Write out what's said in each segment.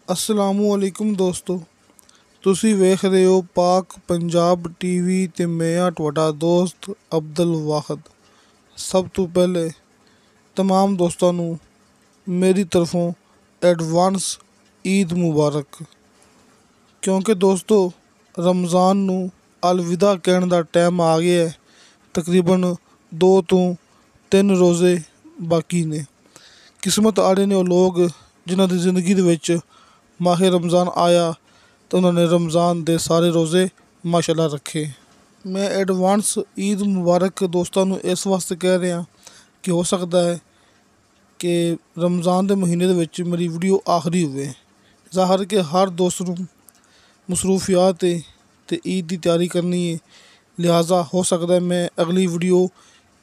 ਅਸਲਾਮੁਅਲੈਕੁਮ ਦੋਸਤੋ, ਤੁਸੀਂ ਵੇਖ ਰਹੇ ਹੋ ਪਾਕ ਪੰਜਾਬ ਟੀਵੀ ਤੇ ਮੈਂ ਹਾਂ ਤੁਹਾਡਾ ਦੋਸਤ ਅਬਦੁਲ ਵਾਹਦ। ਸਭ ਤੋਂ ਪਹਿਲੇ ਤਮਾਮ ਦੋਸਤਾਂ ਨੂੰ ਮੇਰੀ ਤਰਫੋਂ ਐਡਵਾਂਸ ਈਦ ਮੁਬਾਰਕ। ਕਿਉਂਕਿ ਦੋਸਤੋ, ਰਮਜ਼ਾਨ ਨੂੰ ਅਲਵਿਦਾ ਕਹਿਣ ਦਾ ਟਾਈਮ ਆ ਗਿਆ ਹੈ। ਤਕਰੀਬਨ 2 ਤੋਂ 3 ਰੋਜ਼ੇ ਬਾਕੀ ਨੇ। ਕਿਸਮਤ ਵਾਲੇ ਨੇ ਉਹ ਲੋਕ ਜਿਨ੍ਹਾਂ ਦੀ ਜ਼ਿੰਦਗੀ ਦੇ ਵਿੱਚ ਮਾਹ ਰਮਜ਼ਾਨ ਆਇਆ ਤਾਂ ਉਹਨਾਂ ਨੇ ਰਮਜ਼ਾਨ ਦੇ ਸਾਰੇ ਰੋਜ਼ੇ ਮਾਸ਼ਾਅੱਲਾ ਰੱਖੇ। ਮੈਂ ਐਡਵਾਂਸ ਈਦ ਮੁਬਾਰਕ ਦੋਸਤਾਂ ਨੂੰ ਇਸ ਵਾਸਤੇ ਕਹਿ ਰਿਹਾ ਕਿ ਹੋ ਸਕਦਾ ਹੈ ਕਿ ਰਮਜ਼ਾਨ ਦੇ ਮਹੀਨੇ ਦੇ ਵਿੱਚ ਮੇਰੀ ਵੀਡੀਓ ਆਖਰੀ ਹੋਵੇ। ਜ਼ਾਹਰ ਕਿ ਹਰ ਦੋਸਤ ਨੂੰ ਮਸਰੂਫੀਆਤ ਹੈ ਅਤੇ ਈਦ ਦੀ ਤਿਆਰੀ ਕਰਨੀ ਹੈ, ਲਿਹਾਜ਼ਾ ਹੋ ਸਕਦਾ ਮੈਂ ਅਗਲੀ ਵੀਡੀਓ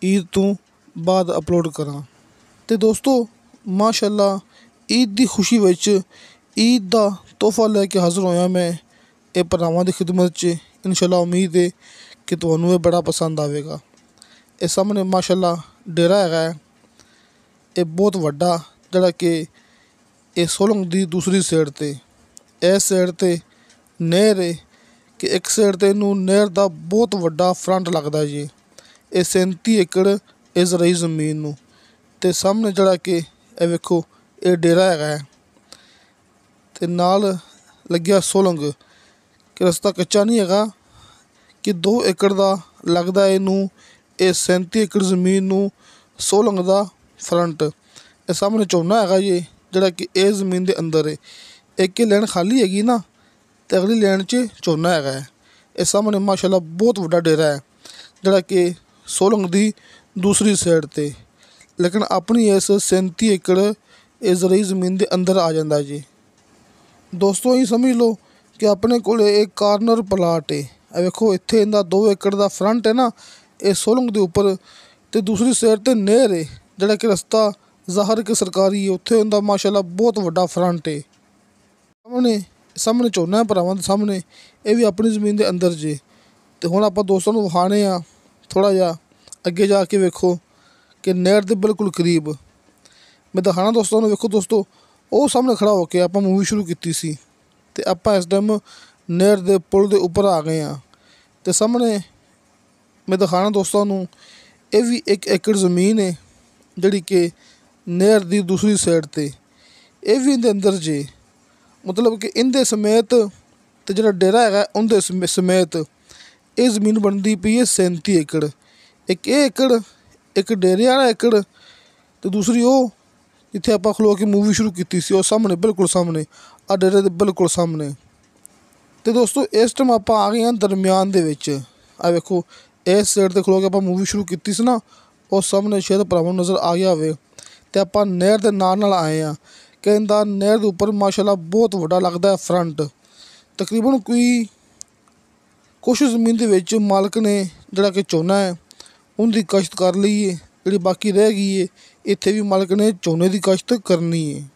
ਈਦ ਤੋਂ ਬਾਅਦ ਅਪਲੋਡ ਕਰਾਂ। ਅਤੇ ਦੋਸਤੋ, ਮਾਸ਼ਾਅੱਲਾ ਈਦ ਦੀ ਖੁਸ਼ੀ ਵਿੱਚ ਈਦ ਦਾ ਤੋਹਫਾ ਲੈ ਕੇ ਹਾਜ਼ਰ ਹੋਇਆ ਮੈਂ ਇਹ ਭਰਾਵਾਂ ਦੀ ਖਿਦਮਤ 'ਚ। ਇਨਸ਼ਾਅੱਲਾ ਉਮੀਦ ਹੈ ਕਿ ਤੁਹਾਨੂੰ ਇਹ ਬੜਾ ਪਸੰਦ ਆਵੇਗਾ। ਇਹ ਸਾਹਮਣੇ ਮਾਸ਼ਾਅੱਲਾ ਡੇਰਾ ਹੈਗਾ ਹੈ, ਇਹ ਬਹੁਤ ਵੱਡਾ, ਜਿਹੜਾ ਕਿ ਇਹ ਸੋਲੰਗ ਦੀ ਦੂਸਰੀ ਸਾਈਡ 'ਤੇ, ਇਸ ਸਾਈਡ 'ਤੇ ਨਹਿਰ ਹੈ ਕਿ ਇੱਕ ਸਾਈਡ 'ਤੇ ਇਹਨੂੰ ਨਹਿਰ ਦਾ ਬਹੁਤ ਵੱਡਾ ਫਰੰਟ ਲੱਗਦਾ ਜੀ। ਇਹ 37 ਏਕੜ ਇਸ ਰਹੀ ਜ਼ਮੀਨ ਨੂੰ, ਅਤੇ ਸਾਹਮਣੇ ਜਿਹੜਾ ਕਿ ਇਹ ਵੇਖੋ ਇਹ ਡੇਰਾ ਹੈਗਾ ਹੈ ਅਤੇ ਨਾਲ ਲੱਗਿਆ ਸੋਲੰਗ ਕਿ ਰਸਤਾ ਕੱਚਾ ਨਹੀਂ ਹੈਗਾ ਕਿ 2 ਏਕੜ ਦਾ ਲੱਗਦਾ ਇਹਨੂੰ, ਇਹ 37 ਏਕੜ ਜ਼ਮੀਨ ਨੂੰ ਸੋਲੰਗ ਦਾ ਫਰੰਟ। ਇਹ ਸਾਹਮਣੇ ਝੋਨਾ ਹੈਗਾ ਜੀ, ਜਿਹੜਾ ਕਿ ਇਹ ਜ਼ਮੀਨ ਦੇ ਅੰਦਰ ਹੈ। ਇੱਕ ਹੀ ਲੈਣ ਖਾਲੀ ਹੈਗੀ ਨਾ, ਅਤੇ ਅਗਲੀ ਲੈਣ 'ਚ ਝੋਨਾ ਹੈਗਾ ਹੈ। ਇਹ ਸਾਹਮਣੇ ਮਾਸ਼ਾਅੱਲਾ ਬਹੁਤ ਵੱਡਾ ਡੇਰਾ ਹੈ, ਜਿਹੜਾ ਕਿ ਸੋਲੰਗ ਦੀ ਦੂਸਰੀ ਸਾਈਡ 'ਤੇ, ਲੇਕਿਨ ਆਪਣੀ ਇਸ 37 ਏਕੜ ਇਹ ਜ਼ਰਈ ਜ਼ਮੀਨ ਦੇ ਅੰਦਰ ਆ ਜਾਂਦਾ ਜੀ। ਦੋਸਤੋ, ਇਹ ਸਮਝ ਲਓ ਕਿ ਆਪਣੇ ਕੋਲ ਇੱਕ ਕਾਰਨਰ ਪਲਾਟ ਹੈ। ਇਹ ਵੇਖੋ ਇੱਥੇ ਇਹਦਾ 2 ਏਕੜ ਦਾ ਫਰੰਟ ਹੈ ਨਾ, ਇਹ ਸੋਲੰਗ ਦੇ ਉੱਪਰ, ਅਤੇ ਦੂਸਰੀ ਸਾਈਡ 'ਤੇ ਨਹਿਰ ਹੈ, ਜਿਹੜਾ ਕਿ ਰਸਤਾ ਜ਼ਾਹਰ ਕਿ ਸਰਕਾਰੀ ਹੈ। ਉੱਥੇ ਉਹਦਾ ਮਾਸ਼ਾਅੱਲਾ ਬਹੁਤ ਵੱਡਾ ਫਰੰਟ ਹੈ। ਸਾਹਮਣੇ ਝੋਨਾ ਭਰਾਵਾਂ ਦੇ ਸਾਹਮਣੇ, ਇਹ ਵੀ ਆਪਣੀ ਜ਼ਮੀਨ ਦੇ ਅੰਦਰ ਜੇ। ਅਤੇ ਹੁਣ ਆਪਾਂ ਦੋਸਤਾਂ ਨੂੰ ਵਿਖਾਉਣੇ ਆ ਥੋੜ੍ਹਾ ਜਿਹਾ ਅੱਗੇ ਜਾ ਕੇ। ਵੇਖੋ ਕਿ ਨਹਿਰ ਦੇ ਬਿਲਕੁਲ ਕਰੀਬ ਮੈਂ ਦਿਖਾਉਣਾ ਦੋਸਤਾਂ ਨੂੰ। ਵੇਖੋ ਦੋਸਤੋ, ਉਹ ਸਾਹਮਣੇ ਖੜ੍ਹਾ ਹੋ ਕੇ ਆਪਾਂ ਮੂਵੀ ਸ਼ੁਰੂ ਕੀਤੀ ਸੀ, ਅਤੇ ਆਪਾਂ ਇਸ ਟਾਈਮ ਨਹਿਰ ਦੇ ਪੁਲ ਦੇ ਉੱਪਰ ਆ ਗਏ ਹਾਂ। ਅਤੇ ਸਾਹਮਣੇ ਮੈਂ ਦਿਖਾਉਣਾ ਦੋਸਤਾਂ ਨੂੰ, ਇਹ ਵੀ 1 ਏਕੜ ਜ਼ਮੀਨ ਹੈ, ਜਿਹੜੀ ਕਿ ਨਹਿਰ ਦੀ ਦੂਸਰੀ ਸਾਈਡ 'ਤੇ, ਇਹ ਵੀ ਇਹਦੇ ਅੰਦਰ ਜੇ। ਮਤਲਬ ਕਿ ਇਹਦੇ ਸਮੇਤ ਅਤੇ ਜਿਹੜਾ ਡੇਰਾ ਹੈਗਾ ਉਹਦੇ ਸਮੇਤ ਇਹ ਜ਼ਮੀਨ ਬਣਦੀ ਪਈ ਹੈ 37 ਏਕੜ। ਇੱਕ ਇਹ ਏਕੜ, ਇੱਕ ਡੇਰੇ ਵਾਲਾ ਏਕੜ, ਅਤੇ ਦੂਸਰੀ ਉਹ ਜਿੱਥੇ ਆਪਾਂ ਖਲੋ ਕੇ ਮੂਵੀ ਸ਼ੁਰੂ ਕੀਤੀ ਸੀ, ਉਹ ਸਾਹਮਣੇ ਬਿਲਕੁਲ ਸਾਹਮਣੇ, ਆਹ ਡੇਰੇ ਦੇ ਬਿਲਕੁਲ ਸਾਹਮਣੇ। ਅਤੇ ਦੋਸਤੋ, ਇਸ ਟਾਈਮ ਆਪਾਂ ਆ ਗਏ ਹਾਂ ਦਰਮਿਆਨ ਦੇ ਵਿੱਚ। ਆਹ ਵੇਖੋ ਇਸ ਸਾਈਡ 'ਤੇ ਖਲੋ ਕੇ ਆਪਾਂ ਮੂਵੀ ਸ਼ੁਰੂ ਕੀਤੀ ਸੀ ਨਾ, ਉਹ ਸਾਹਮਣੇ ਸ਼ਾਇਦ ਭਰਾਵਾਂ ਨੂੰ ਨਜ਼ਰ ਆ ਗਿਆ ਹੋਵੇ। ਅਤੇ ਆਪਾਂ ਨਹਿਰ ਦੇ ਨਾਲ ਆਏ ਹਾਂ ਕਿ ਇਹਦਾ ਨਹਿਰ ਦੇ ਉੱਪਰ ਮਾਸ਼ਾਅੱਲਾ ਬਹੁਤ ਵੱਡਾ ਲੱਗਦਾ ਫਰੰਟ। ਤਕਰੀਬਨ ਕੁਛ ਜ਼ਮੀਨ ਦੇ ਵਿੱਚ ਮਾਲਕ ਨੇ ਜਿਹੜਾ ਕਿ ਝੋਨਾ ਹੈ ਉਹਦੀ ਕਸ਼ਤ ਕਰ ਲਈ ਹੈ, ਜਿਹੜੀ ਬਾਕੀ ਰਹਿ ਗਈ ਹੈ ਇੱਥੇ ਵੀ ਮਾਲਕ ਨੇ ਝੋਨੇ ਦੀ ਕਸ਼ਤ ਕਰਨੀ ਹੈ।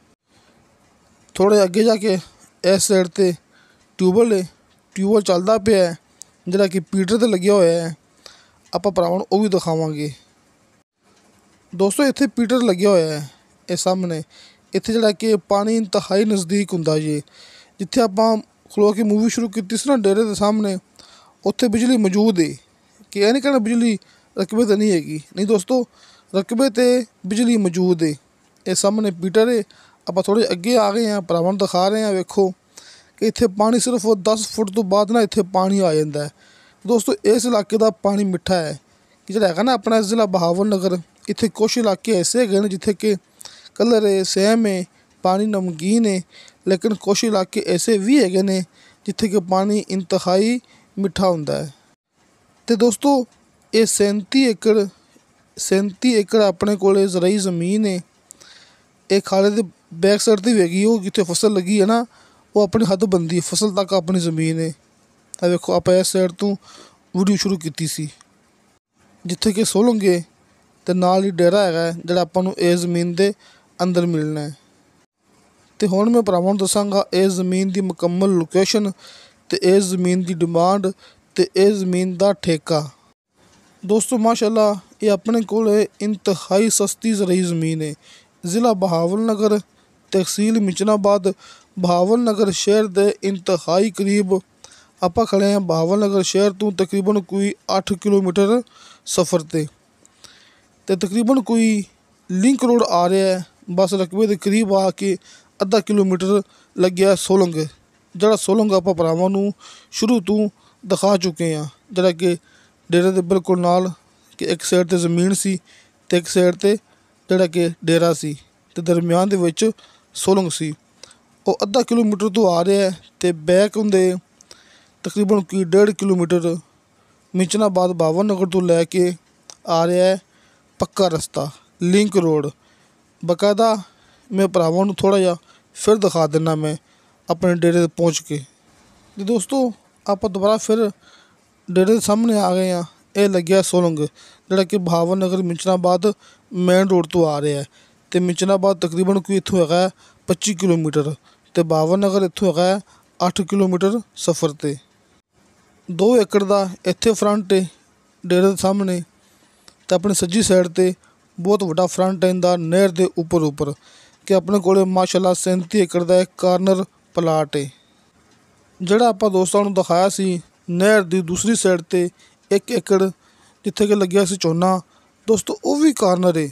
ਥੋੜ੍ਹੇ ਅੱਗੇ ਜਾ ਕੇ ਇਸ ਸਾਈਡ 'ਤੇ ਟਿਊਬਵੈੱਲ ਚੱਲਦਾ ਪਿਆ, ਜਿਹੜਾ ਕਿ ਪੀਟਰ 'ਤੇ ਲੱਗਿਆ ਹੋਇਆ ਹੈ। ਆਪਾਂ ਭਰਾਵਾਂ ਨੂੰ ਉਹ ਵੀ ਦਿਖਾਵਾਂਗੇ। ਦੋਸਤੋ, ਇੱਥੇ ਪੀਟਰ ਲੱਗਿਆ ਹੋਇਆ ਹੈ ਇਹ ਸਾਹਮਣੇ। ਇੱਥੇ ਜਿਹੜਾ ਕਿ ਪਾਣੀ ਇੰਤਹਾਈ ਨਜ਼ਦੀਕ ਹੁੰਦਾ ਜੀ। ਜਿੱਥੇ ਆਪਾਂ ਖਲੋ ਕੇ ਮੂਵੀ ਸ਼ੁਰੂ ਕੀਤੀ ਸੀ ਨਾ ਡੇਰੇ ਦੇ ਸਾਹਮਣੇ, ਉੱਥੇ ਬਿਜਲੀ ਮੌਜੂਦ ਹੈ। ਕਿ ਇਹ ਨਹੀਂ ਕਹਿਣਾ ਬਿਜਲੀ ਰਕਬੇ 'ਤੇ ਨਹੀਂ ਹੈਗੀ, ਨਹੀਂ ਦੋਸਤੋ, ਰਕਬੇ 'ਤੇ ਬਿਜਲੀ ਮੌਜੂਦ ਹੈ। ਇਹ ਸਾਹਮਣੇ ਪੀਟਰ ਹੈ। ਆਪਾਂ ਥੋੜ੍ਹੇ ਅੱਗੇ ਆ ਗਏ ਹਾਂ, ਭਰਾਵਾਂ ਨੂੰ ਦਿਖਾ ਰਹੇ ਹਾਂ। ਵੇਖੋ ਕਿ ਇੱਥੇ ਪਾਣੀ ਸਿਰਫ 10 ਫੁੱਟ ਤੋਂ ਬਾਅਦ ਨਾ ਇੱਥੇ ਪਾਣੀ ਆ ਜਾਂਦਾ ਹੈ। ਦੋਸਤੋ, ਇਸ ਇਲਾਕੇ ਦਾ ਪਾਣੀ ਮਿੱਠਾ ਹੈ। ਕਿ ਜਿਹੜਾ ਹੈਗਾ ਨਾ ਆਪਣਾ ਜ਼ਿਲ੍ਹਾ ਬਹਾਵਲ ਨਗਰ, ਇੱਥੇ ਕੁਛ ਇਲਾਕੇ ਐਸੇ ਹੈਗੇ ਨੇ ਜਿੱਥੇ ਕਿ ਕਲਰ ਹੈ, ਸੇਮ ਹੈ, ਪਾਣੀ ਨਮਕੀਨ ਹੈ, ਲੇਕਿਨ ਕੁਛ ਇਲਾਕੇ ਐਸੇ ਵੀ ਹੈਗੇ ਨੇ ਜਿੱਥੇ ਕਿ ਪਾਣੀ ਇੰਤਹਾਈ ਮਿੱਠਾ ਹੁੰਦਾ ਹੈ। ਅਤੇ ਦੋਸਤੋ, ਇਹ 37 ਏਕੜ ਆਪਣੇ ਕੋਲ ਜ਼ਰਈ ਜ਼ਮੀਨ ਹੈ। ਇਹ ਖਾਲੇ ਦੇ ਬੈਕ ਸਾਈਡ 'ਤੇ ਵੀ ਹੈਗੀ, ਉਹ ਜਿੱਥੇ ਫਸਲ ਲੱਗੀ ਹੈ ਨਾ, ਉਹ ਆਪਣੀ ਹੱਦ ਬਣਦੀ ਹੈ, ਫਸਲ ਤੱਕ ਆਪਣੀ ਜ਼ਮੀਨ ਹੈ। ਆ ਵੇਖੋ ਆਪਾਂ ਇਸ ਸਾਈਡ ਤੋਂ ਵੀਡੀਓ ਸ਼ੁਰੂ ਕੀਤੀ ਸੀ, ਜਿੱਥੇ ਕਿ ਸੋਲੰਗ ਹੈ ਅਤੇ ਨਾਲ ਹੀ ਡੇਰਾ ਹੈਗਾ, ਜਿਹੜਾ ਆਪਾਂ ਨੂੰ ਇਹ ਜ਼ਮੀਨ ਦੇ ਅੰਦਰ ਮਿਲਣਾ ਹੈ। ਅਤੇ ਹੁਣ ਮੈਂ ਭਰਾਵਾਂ ਨੂੰ ਦੱਸਾਂਗਾ ਇਹ ਜ਼ਮੀਨ ਦੀ ਮੁਕੰਮਲ ਲੋਕੇਸ਼ਨ, ਅਤੇ ਇਸ ਜ਼ਮੀਨ ਦੀ ਡਿਮਾਂਡ, ਅਤੇ ਇਹ ਜ਼ਮੀਨ ਦਾ ਠੇਕਾ। ਦੋਸਤੋ, ਮਾਸ਼ਾਅੱਲਾ ਇਹ ਆਪਣੇ ਕੋਲ ਇੰਤਹਾਈ ਸਸਤੀ ਜ਼ਰਈ ਜ਼ਮੀਨ ਹੈ। ਜ਼ਿਲ੍ਹਾ ਬਹਾਵਲ ਨਗਰ, तहसील मिचनाबाद बहावल नगर शहर के इंतहाई करीब आप खड़े हैं। बहावल नगर शहर तो तकरीबन कोई 8 किलोमीटर सफ़र ते तकरीबन कोई लिंक रोड आ रहा है। बस रकबे के करीब आके अद्धा किलोमीटर लग गया सोलंग, जरा सोलंग आप भरावां नूं शुरू तो दिखा चुके हैं, जरा कि डेरे के बिल्कुल नाल कि एक साइड ते ज़मीन सी ते एक साइड ते जरा कि डेरा सी ते दरम्यान दे विच सोलंग सी। वो अद्धा किलोमीटर तो आ रहा है ते बैक हुंदे तकरीबन कोई 1.5 किलोमीटर मिचनाबाद बहावल नगर तो लैके आ रहा है पक्का रस्ता लिंक रोड। बकायदा मैं भरावां नूं थोड़ा जा फिर दिखा देना मैं अपने डेरे पहुँच के। ते दोस्तों आप दोबारा फिर डेरे के सामने आ गए हैं। ये लग्या सोलंग जरा कि बहावल नगर मिचनाबाद मेन रोड तो आ रहा है ते मिचनाबाद तकरीबन कोई इत्थों है 25 किलोमीटर ते बहावल नगर इत्थों है 8 किलोमीटर सफ़र ते 2 एकड़ का इत्थे फ्रंट है डेरे के सामने ते अपनी सज्जी साइड ते बहुत वड्डा फ्रंट है इंदा नहर के उपर कि अपने कोले माशाअल्लाह 37 एकड़ का एक कार्नर प्लाट है। ਜਿਹੜਾ ਆਪਾਂ ਦੋਸਤਾਂ ਨੂੰ ਦਿਖਾਇਆ ਸੀ ਨਹਿਰ ਦੀ ਦੂਸਰੀ ਸਾਈਡ 'ਤੇ 1 ਏਕੜ ਜਿੱਥੇ ਕਿ ਲੱਗਿਆ ਸੀ ਝੋਨਾ, ਦੋਸਤੋ ਉਹ ਵੀ ਕਾਰਨਰ ਹੈ।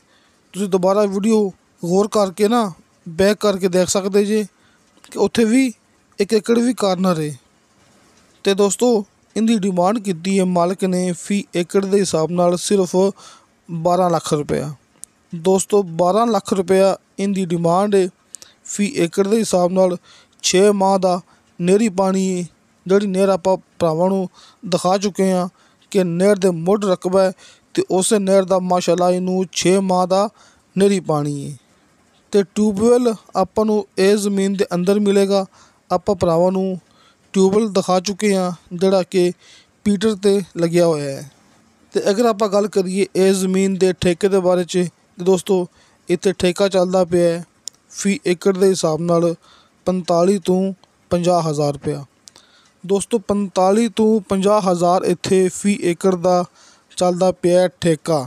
ਤੁਸੀਂ ਦੁਬਾਰਾ ਵੀਡੀਓ ਗੌਰ ਕਰਕੇ ਨਾ ਬੈਕ ਕਰਕੇ ਦੇਖ ਸਕਦੇ ਜੇ ਕਿ ਉੱਥੇ ਵੀ 1 ਏਕੜ ਵੀ ਕਾਰਨਰ ਹੈ। ਅਤੇ ਦੋਸਤੋ ਇਹਦੀ ਡਿਮਾਂਡ ਕੀਤੀ ਹੈ ਮਾਲਕ ਨੇ ਫੀ ਏਕੜ ਦੇ ਹਿਸਾਬ ਨਾਲ ਸਿਰਫ 12 ਲੱਖ ਰੁਪਇਆ। ਦੋਸਤੋ 12 ਲੱਖ ਰੁਪਇਆ ਇਹਦੀ ਡਿਮਾਂਡ ਹੈ ਫੀ ਏਕੜ ਦੇ ਹਿਸਾਬ ਨਾਲ। 6 ਮਾਹ ਦਾ ਨਹਿਰੀ ਪਾਣੀ ਹੈ, ਜਿਹੜੀ ਨਹਿਰ ਆਪਾਂ ਭਰਾਵਾਂ ਨੂੰ ਦਿਖਾ ਚੁੱਕੇ ਹਾਂ ਕਿ ਨਹਿਰ ਦੇ ਮੁੱਢ ਰਕਬਾ ਹੈ ਅਤੇ ਉਸੇ ਨਹਿਰ ਦਾ ਮਾਸ਼ਾਅੱਲਾ ਇਹਨੂੰ 6 ਮਾਹ ਦਾ ਨਹਿਰੀ ਪਾਣੀ ਹੈ। ਅਤੇ ਟਿਊਬਵੈੱਲ ਆਪਾਂ ਨੂੰ ਇਹ ਜ਼ਮੀਨ ਦੇ ਅੰਦਰ ਮਿਲੇਗਾ। ਆਪਾਂ ਭਰਾਵਾਂ ਨੂੰ ਟਿਊਬਵੈੱਲ ਦਿਖਾ ਚੁੱਕੇ ਹਾਂ ਜਿਹੜਾ ਕਿ ਪੀਟਰ 'ਤੇ ਲੱਗਿਆ ਹੋਇਆ ਹੈ। ਅਤੇ ਅਗਰ ਆਪਾਂ ਗੱਲ ਕਰੀਏ ਇਸ ਜ਼ਮੀਨ ਦੇ ਠੇਕੇ ਦੇ ਬਾਰੇ 'ਚ ਤਾਂ ਦੋਸਤੋ ਇੱਥੇ ਠੇਕਾ ਚੱਲਦਾ ਪਿਆ ਹੈ ਫੀ ਏਕੜ ਦੇ ਹਿਸਾਬ ਨਾਲ 45 ਤੋਂ 50,000 ਰੁਪਇਆ। ਦੋਸਤੋ 45 ਤੋਂ 50,000 ਇੱਥੇ ਫੀ ਏਕੜ ਦਾ ਚੱਲਦਾ ਪਿਆ ਠੇਕਾ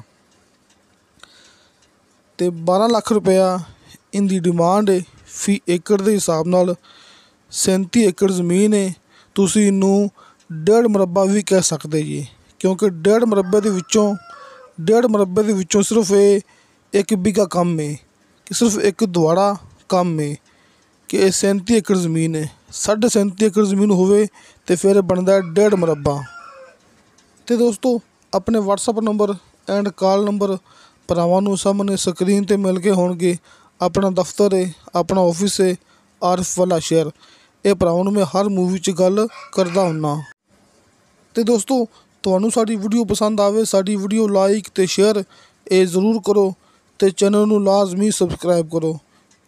ਅਤੇ 12 ਲੱਖ ਰੁਪਇਆ ਇਹਦੀ ਡਿਮਾਂਡ ਹੈ ਫੀ ਏਕੜ ਦੇ ਹਿਸਾਬ ਨਾਲ। 37 ਏਕੜ ਜ਼ਮੀਨ ਹੈ, ਤੁਸੀਂ ਇਹਨੂੰ 1.5 ਮੁਰੱਬਾ ਵੀ ਕਹਿ ਸਕਦੇ ਜੀ, ਕਿਉਂਕਿ 1.5 ਮੁਰੱਬੇ ਦੇ ਵਿੱਚੋਂ ਸਿਰਫ ਇਹ 1 ਬਿੱਘਾ ਕੰਮ ਹੈ ਕਿ ਸਿਰਫ ਇੱਕ ਦੁਆੜਾ ਕੰਮ ਹੈ ਕਿ ਇਹ 37 ਏਕੜ ਜ਼ਮੀਨ ਹੈ। 37.5 ਏਕੜ ਜ਼ਮੀਨ ਹੋਵੇ ਤਾਂ ਫਿਰ ਬਣਦਾ 1.5 ਮੁਰੱਬਾ। ਅਤੇ ਦੋਸਤੋ ਆਪਣੇ WhatsApp number end call number ਭਰਾਵਾਂ ਨੂੰ ਸਾਹਮਣੇ ਸਕਰੀਨ 'ਤੇ ਮਿਲ ਕੇ ਹੋਣਗੇ। ਆਪਣਾ ਦਫ਼ਤਰ ਹੈ, ਆਪਣਾ ਆਫਿਸ ਹੈ ਆਰਿਫ ਵਾਲਾ ਸ਼ਹਿਰ। ਇਹ ਭਰਾਵਾਂ ਨੂੰ ਮੈਂ ਹਰ ਮੂਵੀ 'ਚ ਗੱਲ ਕਰਦਾ ਹੁੰਦਾ। ਅਤੇ ਦੋਸਤੋ ਤੁਹਾਨੂੰ ਸਾਡੀ ਵੀਡੀਓ ਪਸੰਦ ਆਵੇ, ਸਾਡੀ ਵੀਡੀਓ ਲਾਈਕ ਅਤੇ ਸ਼ੇਅਰ ਇਹ ਜ਼ਰੂਰ ਕਰੋ ਅਤੇ ਚੈਨਲ ਨੂੰ ਲਾਜ਼ਮੀ ਸਬਸਕ੍ਰਾਈਬ ਕਰੋ।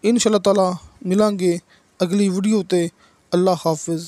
ਇਨਸ਼ਾ ਅੱਲਾਹ ਤਾਲਾ ਮਿਲਾਂਗੇ ਅਗਲੀ ਵੀਡੀਓ 'ਤੇ। ਅੱਲਾ ਹਾਫਿਜ਼।